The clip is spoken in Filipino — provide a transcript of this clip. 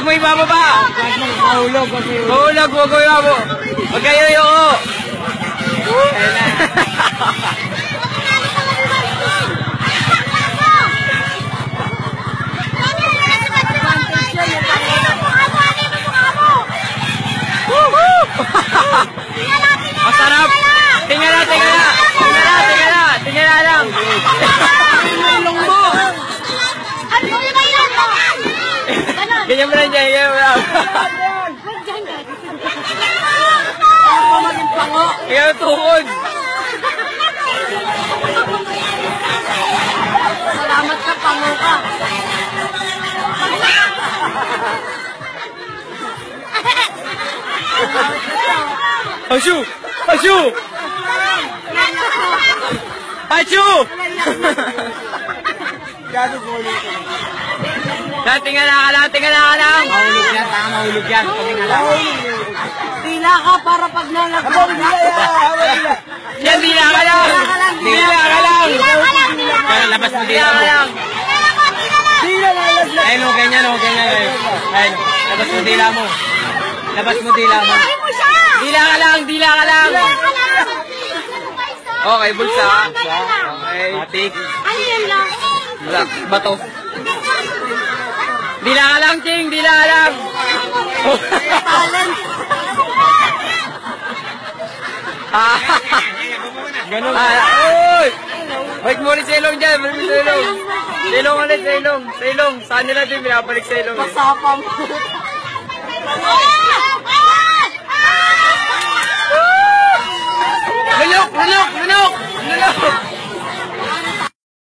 Huwag mo ibababa. Mahulog. Mahulog, huwag mo ibababa. Huwag kayo yung ayun na. Masarap. Tingnan na lang. Ilong mo. Ganyan mo lang dyan. Ako maging pango. Kaya tuhod. Salamat ka, pango ka. Ashu! Tingnan ka lang. Mahulog yan. Tila ka para pag nalagay. Yan, dila ka lang. Labas mo dila mo. Ayun, ganyan. Ayun, labas mo dila mo. Dila ka lang. Okay, bulsa. Okay, tik. Ano yan lang? Wala, bato. Dila ka lang, Ching. Talent. Ganun. Uy! Wait mo ulit sa ilong dyan. Sa ilong. Sa ilong. Saan nila din pinapalik sa ilong? Masapang.